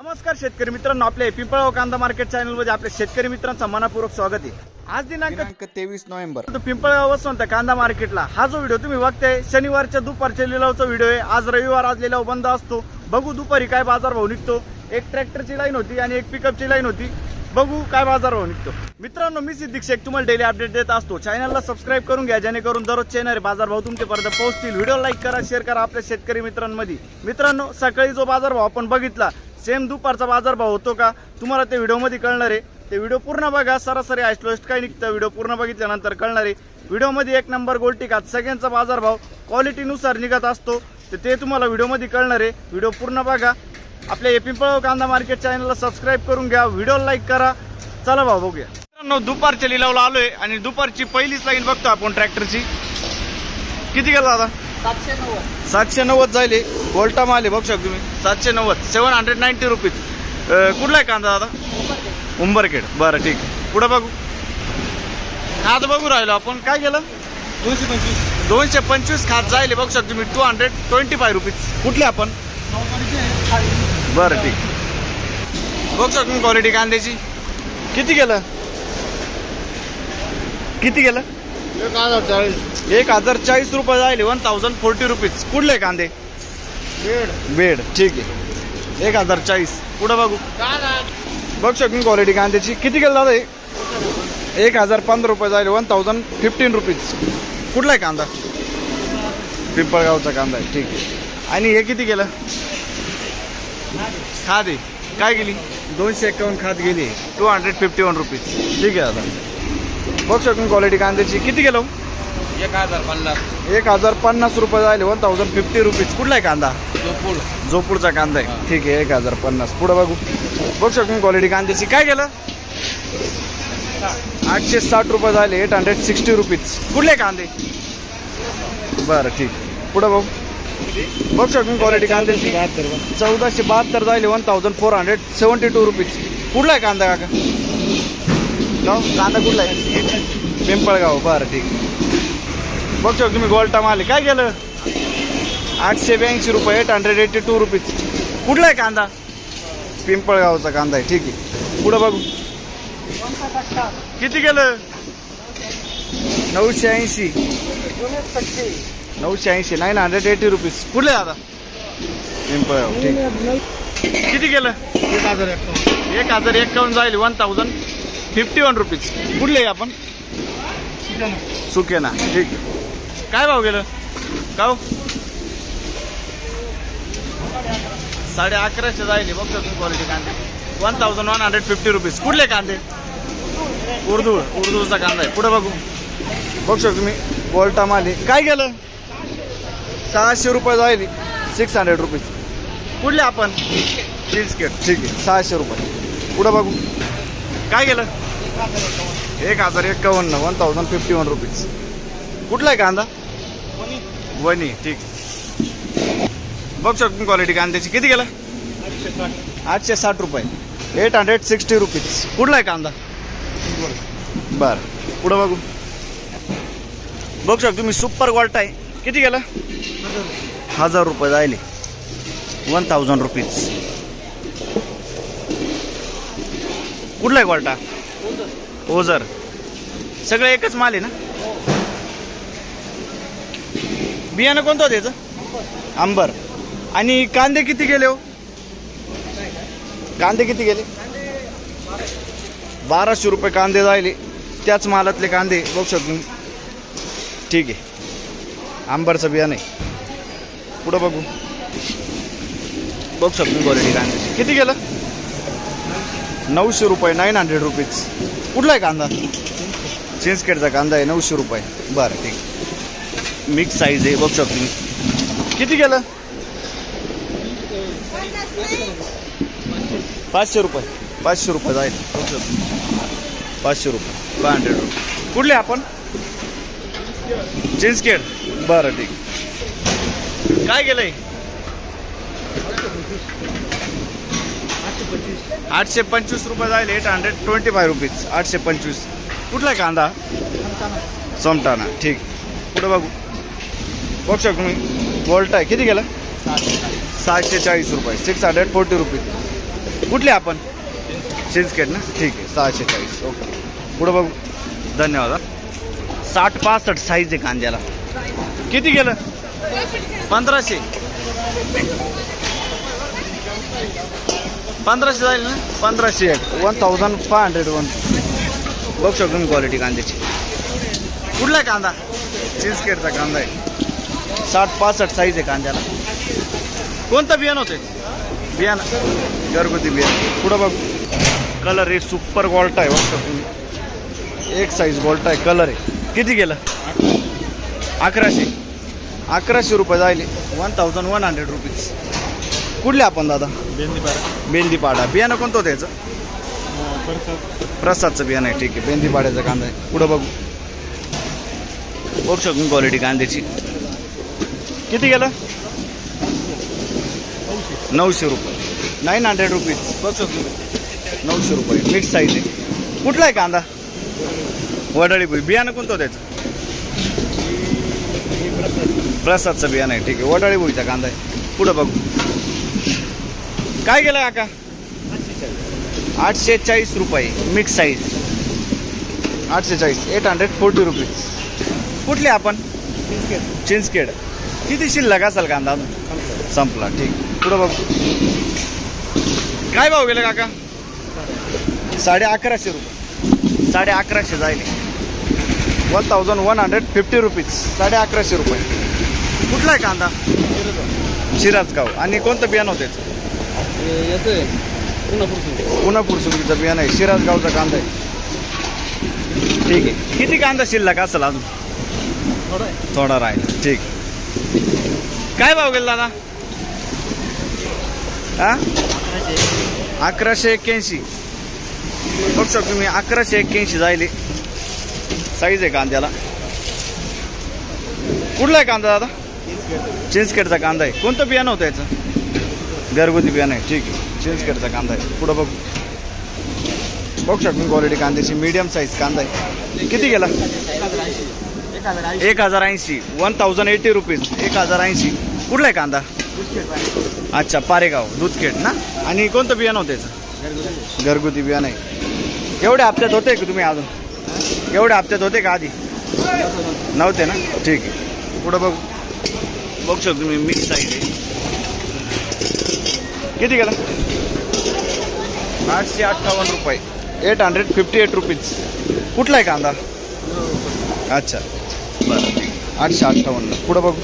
नमस्कार शेतकरी मित्रांनो, आपल्या पिंपळगाव कांदा मार्केट चॅनल मध्ये आपल्या शेतकरी मित्रांचं मनपूर्वक स्वागत आहे। आज दिनांक 23 नोव्हेंबर पिंपळगाव वसंत कांदा मार्केटला हा जो व्हिडिओ तुम्ही बघताय शनिवारच्या दुपारच्या लिलावचा व्हिडिओ आहे। आज रविवार, आज लिलाव बंद असतो। बघू दुपारी काय बाजार भाव निघतो। एक ट्रॅक्टरची लाईन होती आणि एक पिकअपची लाईन होती। बघू काय बाजार भाव निघतो। मित्रांनो, मी सिद्दीक शेख तुम्हाला डेली अपडेट देत असतो। चॅनलला सबस्क्राइब करून घ्या जेणेकरून दररोजचे येणारे बाजार भाव तुमच्यापर्यंत पोहोचतील। व्हिडिओ लाईक करा, शेअर करा आपल्या शेतकरी मित्रांमध्ये। मित्रांनो, सकाळी जो बाजार भाव आपण बघितला सेम दुपारचा बाजार भाव होतो का तुम्हाला ते व्हिडिओ मध्ये कळणार आहे। ते व्हिडिओ पूर्ण बघा, सरासरी हायस्ट काय निघतं व्हिडिओ पूर्ण बघितल्यानंतर कळणार आहे। व्हिडिओ मध्ये एक नंबर गोल्टी का सगळ्यांचा बाजार भाव क्वालिटी नुसार निघत असतो, ते तुम्हाला व्हिडिओ मध्ये कळणार आहे। व्हिडिओ पूर्ण बघा, आपल्या पिंपळगाव कांदा मार्केट चॅनलला सबस्क्राइब करून घ्या, व्हिडिओ लाईक करा। चला भाव बघूया। मित्रांनो, दुपारच्या लिलावला आलोय आणि दुपारची पहिलीच लाईन बघतो आपण ट्रॅक्टरची। किती गेला दादा? 790 जायले। गोल्टा माल आहे बघू शकतो तुम्ही, 790 790 रुपीज। कुठला आहे कांदा दादा? उंबरखेड। बरं ठीक आहे, पुढे बघू। खात बघू राहिलो आपण, काय गेलं? 225 खात जायले बघू शकतो तुम्ही, 225 रुपीज। कुठले आपण? बरं ठीक बघू शकतो क्वालिटी कांद्याची। किती गेलं? किती गेलं? 1040 रुपये जायले, 1040 रुपीज। कुठले कांदे? बेड। ठीक आहे, 1040। पुढे बघू। बघू शकतो क्वालिटी कांद्याची। किती गेलं दादा? 1015 रुपये जायले, 1015 रुपीज। कुठला आहे कांदा? पिंपळगावचा कांदा आहे, ठीक आहे। आणि हे किती गेलं? खाद आहे, काय गेली? 251 खात गेली, 251 रुपीज। ठीक आहे दादा, बघू शकतो क्वालिटी कांद्याची। किती गेलो? 1050 रुपये जायले, 1050 रुपीज। कुठला आहे कांदा? जोपूरचा कांदा आहे, ठीक आहे, 1050। पुढे बघू। बघू शकतो क्वालिटी कांद्याची। काय गेलं? 860 रुपये जायले, 860 रुपीज। कुठले कांदे? बरं ठीक, पुढे बघू। बघू शकतो क्वालिटी कांद्याची। 1472 जायले, 1472 रुपीज। कुठला आहे कांदा काका? कांदा कुठला आहे? पिंपळगाव। बरं ठीक, बघू शकतो तुम्ही गोल्टा माल आहे। काय गेलं? 882 रुपये, 882 रुपीज। कुठला आहे कांदा? पिंपळगावचा कांदा आहे, ठीक आहे। पुढे बघू। किती गेलं? 980 980 रुपीज। कुठले आता? पिंपळगाव, ठीक। किती गेलं? 1051 जाईल, 1051 रुपीज। कुठले आपण? सुकेना, ठीक। काय भाव गेलं? का 1150 जायले बघतो तुम्ही क्वालिटी कांदे, 1150 रुपीज। कुठले कांदे? उर्दूचा कांदा आहे। पुढे बघू। बघू शकतो तुम्ही गोल्टा माल आहे। काय गेलं? 600 रुपये जायले, 600 रुपीज। कुठले आपण? चीजकेट, ठीक आहे, 600 रुपये। पुढे बघू। काय गेलं? 1051 1051 रुपीज। कुठला आहे कांदा? वनी, ठीक। बघू शकतो क्वालिटी कांद्याची। किती गेलं? 860 रुपये, 860 रुपीज। कुठला आहे कांदा? बरं, पुढे बघू। बघू शकतो तुम्ही सुपर गोल्टा आहे। किती गेलं? 1000 रुपये जायले, 1000 रुपीज। कुठला आहे गोल्टा? ओझर। सगळं एकच माल आहे ना? बियाणं कोणतं होतं याचं? अंबर। आणि कांदे किती गेले हो? कांदे किती गेले? 1200 रुपये कांदे जायले, त्याच मालातले कांदे बघू शकतो, ठीक आहे। अंबरचं बियाणं आहे। पुढं बघू। बघू शकतो क्वालिटी कांद्याची। किती गेलं? 900 रुपये, 900 रुपीज। कुठला आहे कांदा? चिंचखेडचा कांदा आहे, 900 रुपये। बरं ठीक, मिक्स साईज आहे, बघू शकतो मी। किती गेलं? 500 रुपये, 500 रुपये जाईल, बघू शकतो, 500 रुपये, 500 रुपये। कुठले आपण? चिंचखेड। बरं ठीक। काय गेलंय? 825 रुपये जाईल, 825 रुपीज, 825। कुठला आहे कांदा? समटाना, ठीक। पुढे बघू। बघू शकतो तुम्ही गोल्टा आहे। किती गेलं? 740 रुपये, 640 रुपीज। कुठले आपण चिंचखेड ना, ठीक आहे 640. ओके, पुढं बघू. धन्यवाद. 60-65 साईज आहे कांद्याला. किती गेलं? 1500. 1500 जाईल ना. 1500 1501. बघू शकतो मी क्वालिटी कांद्याची. कुठला आहे कांदा? चिंचखेडचा कांदा आहे. 60-65 साईज आहे कांद्याला. कोणतं बियाणं होते? बियाणं घरगुती बियाणं. पुढं बघ. कलर आहे सुपर गोल्टा आहे. बघू शकतो मी. एक साईज गोल्टा आहे, कलर आहे. किती गेलं? 1100 रुपये जाईल. 1100 रुपीज. कुठले आपण दादा? बेंदीपाडा. बियाणं कोणतं होतं याचं? प्रसादचं बियाणं आहे, ठीक आहे. बेंदीपाड्याचा कांदा आहे. पुढं बघू. बघू शकतो क्वालिटी कांद्याची. किती गेलं? 900 रुपये. 900 रुपीज. बघू शकतो 900 रुपये. मिक्स साईज आहे. कुठला आहे कांदा? वडाळी भुई. बियाणं कोणतं होतं याचं? प्रसादचं बियाणं आहे, ठीक आहे. वडाळी भुईचा कांदा आहे. पुढं बघू. काय गेलं काका? 840 रुपये. Mix size. 840. 840 रुपीज. कुठले आपण? चिंचखेड. किती शिल्लक असेल कांदा? संपला, ठीक. पुढं बघू. काय भाव गेलं काका? 1150 रुपये. 1150 जाईल. 1150 रुपीज. 1150 रुपये. कुठला आहे कांदा? शिराजगाव. आणि कोणतं बियाणं होतं याचं? पुन्हा फुरसुंगीचं बियाणं आहे. शिराजगावचा कांदा आहे, ठीक आहे. किती कांदा शिल्लक असेल अजून? थोडा राहील, ठीक. काय भाव गेला दादा? 1181. बघू शकतो मी. 1181 जाईल. साईज आहे कांद्याला. कुठला आहे कांदा दादा? चिंचखेडचा कांदा आहे. कोणतं बियाणं होतं याचं? घरगुती बियाणं आहे, ठीक आहे. चिंचखेडचा कांदा आहे. पुढं बघू. बघू शकतो क्वालिटी कांद्याची. मीडियम साईज कांदा आहे. किती गेला? 1080. 1080 रुपीज. 1080. कुठला आहे कांदा? अच्छा, पारेगाव दुधखेड ना. आणि कोणतं बियाणं होतं याचं? घरगुती बियाणं आहे. एवढ्या हप्त्यात होते का तुम्ही अजून? एवढ्या हप्त्यात होते का आधी? नव्हते ना, ठीक आहे. पुढं बघू. बघू शकतो तुम्ही. मिक्स साईज आहे. किती गेला? 858 रुपये. 858 रुपीज. कुठला आहे कांदा? अच्छा, बरं, 858. पुढं बघू.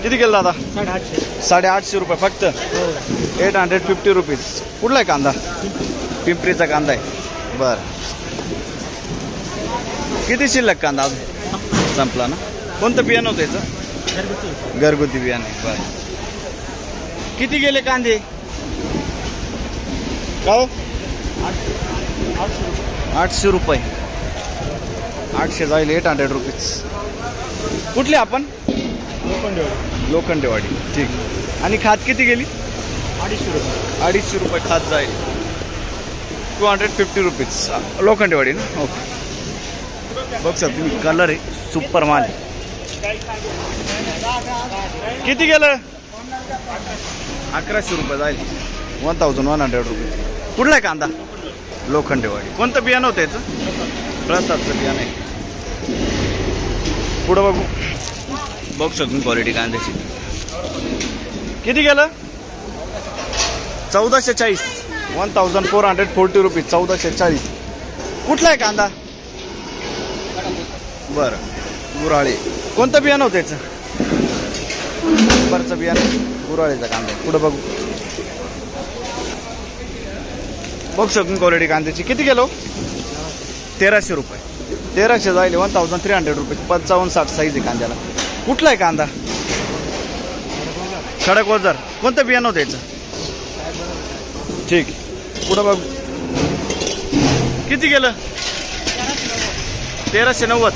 किती गेलं दादा? 850 रुपये फक्त. 850 रुपीज. कुठला आहे कांदा? पिंपरीचा कांदा आहे, बरं. किती शिल्लक कांदा अजून? संपला ना. कोणतं बियाणं होतं याचं? घरगुती बियाणं आहे, बरं. किती गेले कांदे? का 800 रुपये. 800 जाईल. 800 रुपीज. कुठले आपण? लोखंडेवाडी, ठीक. आणि खात किती गेली? 250 रुपये. 250 रुपये खात जाईल. 250 रुपीज. लोखंडेवाडी ना, ओके. बघ सर तुम्ही. कलर आहे सुपर माल. किती गेलं? 1100 रुपये जाईल. 1100 रुपये. कुठला आहे कांदा? लोखंडेवाडी. कोणतं बियाणं होतं याचं? प्रसादचं बियाणं आहे. पुढं बघू. बघू शकतो क्वालिटी कांद्याची. किती गेलं? 1440. 1440 रुपीज. 1440. कुठला आहे कांदा? बरं, गुराळे. कोणतं बियाणं होतं याचं? बरंच बियाणं. गुराळेचा कांदा. पुढं बघू. बघू शकतो क्वालिटी कांद्याची. किती गेलो? 1300 रुपये. 1300 जाईल. 1300 रुपये. 55-60 साईज आहे कांद्याला. कुठला आहे कांदा? खडक ओझर. कोणतं बियाणं होतं याचं? ठीक. पुढं बघू. किती गेलं? 1390.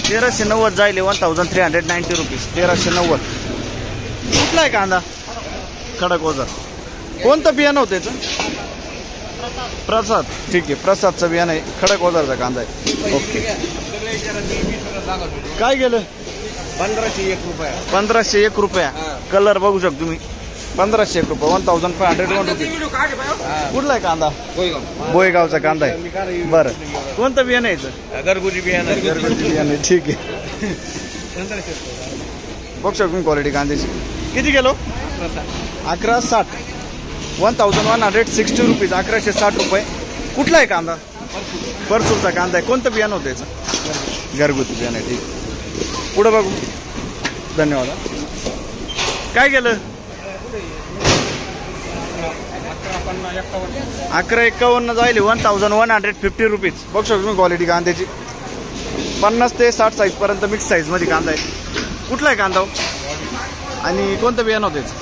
1390 जाईल. 1390 रुपीज. 1390. कुठला आहे कांदा? खडक ओझर. कोणतं बियाणं होतं याचं? प्रसाद, ठीक आहे. प्रसादचं बियाणं आहे. खडक ओझरचा कांदा आहे, ओके. काय गेलं? 1501 रुपया. 1501 रुपया. कलर बघू शकतो तुम्ही. 1500 रुपये 1501 रुपये. कुठला आहे कांदा? बोयगावचा कांदा आहे. बरं, कोणतं बियाणं यायचं? घरगुती बियाणं. घरगुती बियाणं, ठीक आहे. बघू शकतो क्वालिटी कांद्याची. किती किलो? 1160. 1160 रुपीज. 1160 रुपये. कुठला आहे कांदा? परसूरचा कांदा आहे. कोणतं बियाणं होतं याचं? घरगुती बियाणं आहे, ठीक. पुढं बघू. धन्यवाद. काय केलं? 1151 जाईल. 1150 रुपीज. बघू शकतो तुम्ही क्वालिटी कांद्याची. 50 ते 60 साईज पर्यंत मिक्स साईज मध्ये कांदा आहे. कुठला आहे कांदा आणि कोणतं बियाणं होतं याचं?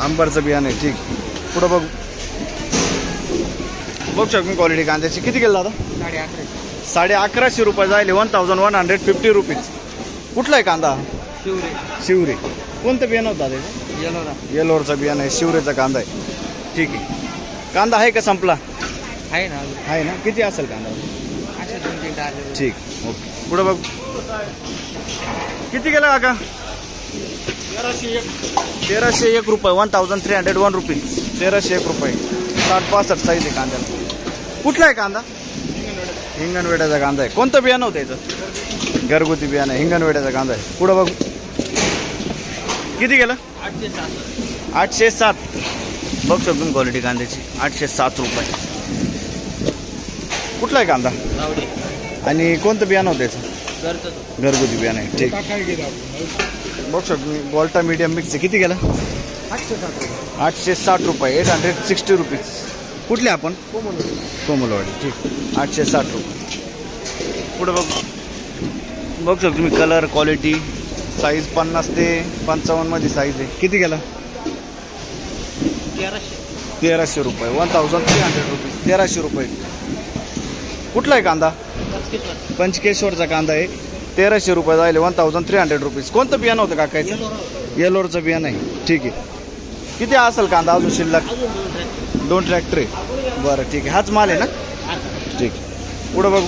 अंबरचं बियाणं आहे, ठीक. पुढं बघू. बघू शकतो मी क्वालिटी कांद्याची. किती केलं दादा? 1150 रुपये जाईल. 1150 रुपीज. कुठला आहे कांदा? शिवरे. कोणतं बियाणं होतं दादा? येलोरचा बियाणं आहे. शिवरेचा कांदा आहे, ठीक आहे. कांदा आहे का संपला? आहे ना. किती असेल कांदा? ठीक, ओके. पुढं बघ. किती गेला काका? 1301 रुपये. 1301 रुपीज. 1301 रुपये. 60-65 साईज आहे कांद्याला. कुठला आहे कांदा? हिंगणवेड्याचा कांदा आहे. कोणतं बियाणं होतं याचं? घरगुती बियाणं आहे. हिंगणवेड्याचा कांदा आहे. पुढं बघू. किती गेलं? 807. बघ शकतो क्वालिटी कांद्याची. 807 रुपये. कुठला आहे कांदा आणि कोणतं बियाणं होतं याचं? घरगुती बियाणं आहे, ठीक. बघ शकतो मी. बॉल्टा मीडियम मिक्स आहे. किती गेला? 860 रुपये. 860 रुपीज. कुठले आपण? कोमलवाडी, ठीक. 860 रुपये. पुढे बघ. बघू शकतो तुम्ही कलर, क्वालिटी, साईज 50 ते 55 मध्ये साईज आहे. किती गेला? 1300 रुपये. 1300 रुपीज. 1300 रुपये. कुठला आहे कांदा? पंचकेश्वरचा कांदा आहे. 1300 रुपये जाईल. 1300 रुपीज. कोणतं बियाणं होतं काकायचं? येलोरचं बियाणं आहे, ठीक आहे. किती असेल कांदा अजून शिल्लक? 2 ट्रॅक्टर आहे. बरं, ठीक आहे. हाच माल आहे ना, ठीक. पुढं बघू.